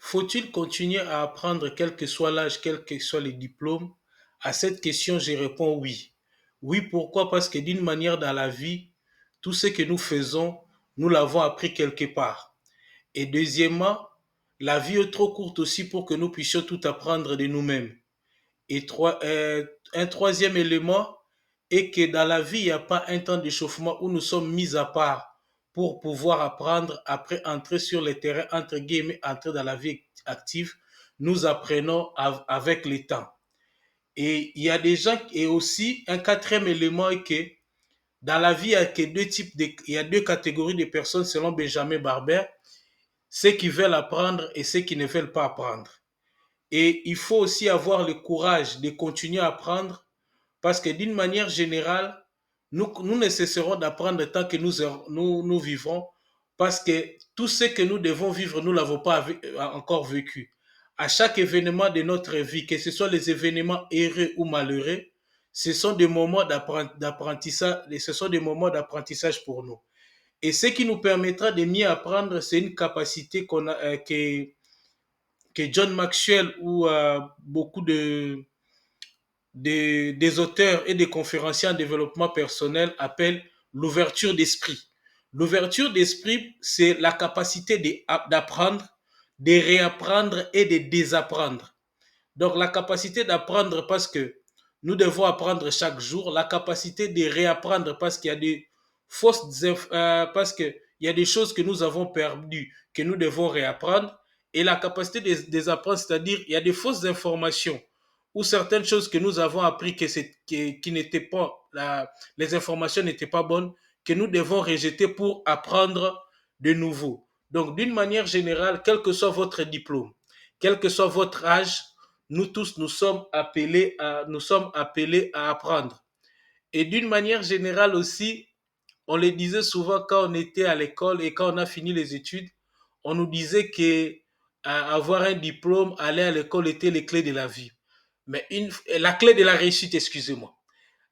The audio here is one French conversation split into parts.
Faut-il continuer à apprendre quel que soit l'âge, quels que soient les diplômes? À cette question, je réponds oui. Oui, pourquoi? Parce que d'une manière dans la vie, tout ce que nous faisons, nous l'avons appris quelque part. Et deuxièmement, la vie est trop courte aussi pour que nous puissions tout apprendre de nous-mêmes. Un troisième élément est que dans la vie, il n'y a pas un temps d'échauffement où nous sommes mis à part pour pouvoir apprendre, après entrer sur le terrain, entre guillemets, entrer dans la vie active. Nous apprenons avec le temps. Et il y a des gens, et aussi un quatrième élément est que dans la vie, il y a deux catégories de personnes selon Benjamin Barber, ceux qui veulent apprendre et ceux qui ne veulent pas apprendre. Et il faut aussi avoir le courage de continuer à apprendre parce que d'une manière générale, nous ne cesserons d'apprendre tant que nous vivrons parce que tout ce que nous devons vivre, nous ne l'avons pas encore vécu. À chaque événement de notre vie, que ce soit les événements heureux ou malheureux, ce sont des moments d'apprentissage, ce sont des moments d'apprentissage pour nous. Et ce qui nous permettra de mieux apprendre, c'est une capacité que John Maxwell ou beaucoup des auteurs et des conférenciers en développement personnel appellent l'ouverture d'esprit. L'ouverture d'esprit, c'est la capacité d'apprendre, de réapprendre et de désapprendre. Donc la capacité d'apprendre parce que nous devons apprendre chaque jour, la capacité de réapprendre parce qu'il y a des parce qu'il y a des choses que nous avons perdues, que nous devons réapprendre, et la capacité de désapprendre, c'est-à-dire il y a des fausses informations ou certaines choses que nous avons appris qui n'étaient pas, les informations n'étaient pas bonnes, que nous devons rejeter pour apprendre de nouveau. Donc d'une manière générale, quel que soit votre diplôme, quel que soit votre âge, nous tous, nous sommes appelés à apprendre. Et d'une manière générale aussi, on le disait souvent quand on était à l'école et quand on a fini les études, on nous disait que avoir un diplôme, aller à l'école était les clés de la vie. La clé de la réussite, excusez-moi.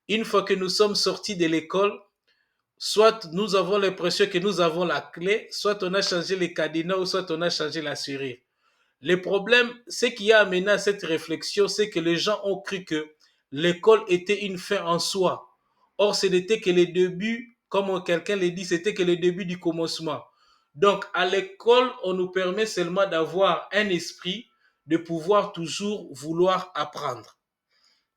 Une fois que nous sommes sortis de l'école, soit nous avons l'impression que nous avons la clé, soit on a changé les cadenas ou soit on a changé la serrure. Le problème, ce qui a amené à cette réflexion, c'est que les gens ont cru que l'école était une fin en soi. Or, ce n'était que le début, comme quelqu'un l'a dit, c'était que le début du commencement. Donc, à l'école, on nous permet seulement d'avoir un esprit, de pouvoir toujours vouloir apprendre.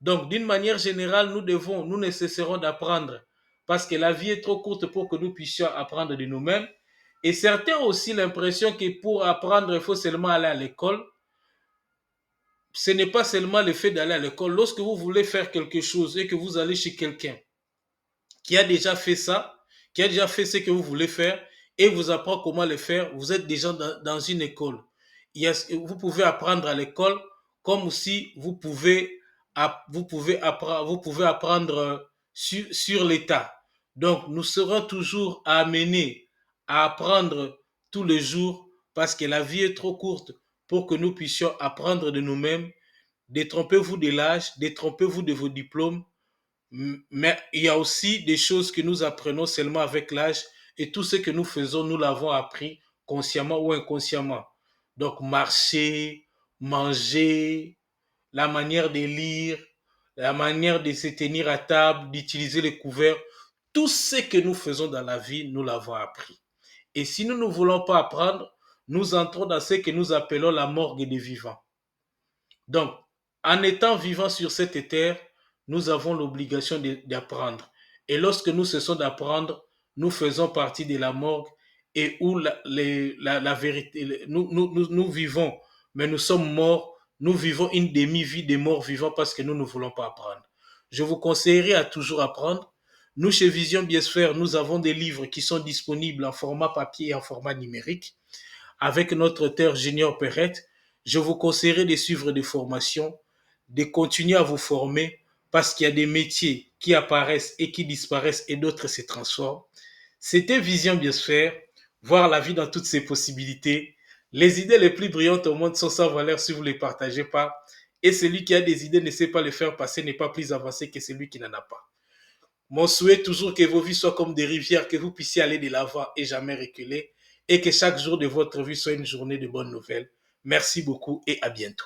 Donc, d'une manière générale, nous ne cesserons d'apprendre parce que la vie est trop courte pour que nous puissions apprendre de nous-mêmes. Et certains ont aussi l'impression que pour apprendre, il faut seulement aller à l'école. Ce n'est pas seulement le fait d'aller à l'école. Lorsque vous voulez faire quelque chose et que vous allez chez quelqu'un qui a déjà fait ça, qui a déjà fait ce que vous voulez faire et vous apprend comment le faire, vous êtes déjà dans une école. Vous pouvez apprendre à l'école comme aussi vous pouvez apprendre sur l'état. Donc, nous serons toujours amenés à apprendre tous les jours parce que la vie est trop courte pour que nous puissions apprendre de nous-mêmes. Détrompez-vous de l'âge, détrompez-vous de vos diplômes, mais il y a aussi des choses que nous apprenons seulement avec l'âge et tout ce que nous faisons, nous l'avons appris consciemment ou inconsciemment. Donc marcher, manger, la manière de lire, la manière de se tenir à table, d'utiliser les couverts, tout ce que nous faisons dans la vie, nous l'avons appris. Et si nous ne voulons pas apprendre, nous entrons dans ce que nous appelons la morgue des vivants. Donc, en étant vivants sur cette terre, nous avons l'obligation d'apprendre. Et lorsque nous cessons d'apprendre, nous faisons partie de la morgue et où la vérité, nous vivons, mais nous sommes morts, nous vivons une demi-vie de morts vivants parce que nous ne voulons pas apprendre. Je vous conseillerais à toujours apprendre. Nous, chez Vision Biosphère, nous avons des livres qui sont disponibles en format papier et en format numérique avec notre auteur Junior Perrette. Je vous conseillerais de suivre des formations, de continuer à vous former parce qu'il y a des métiers qui apparaissent et qui disparaissent et d'autres se transforment. C'était Vision Biosphère, voir la vie dans toutes ses possibilités. Les idées les plus brillantes au monde sont sans valeur si vous ne les partagez pas. Et celui qui a des idées ne sait pas les faire passer n'est pas plus avancé que celui qui n'en a pas. Mon souhait est toujours que vos vies soient comme des rivières, que vous puissiez aller de l'avant et jamais reculer, et que chaque jour de votre vie soit une journée de bonnes nouvelles. Merci beaucoup et à bientôt.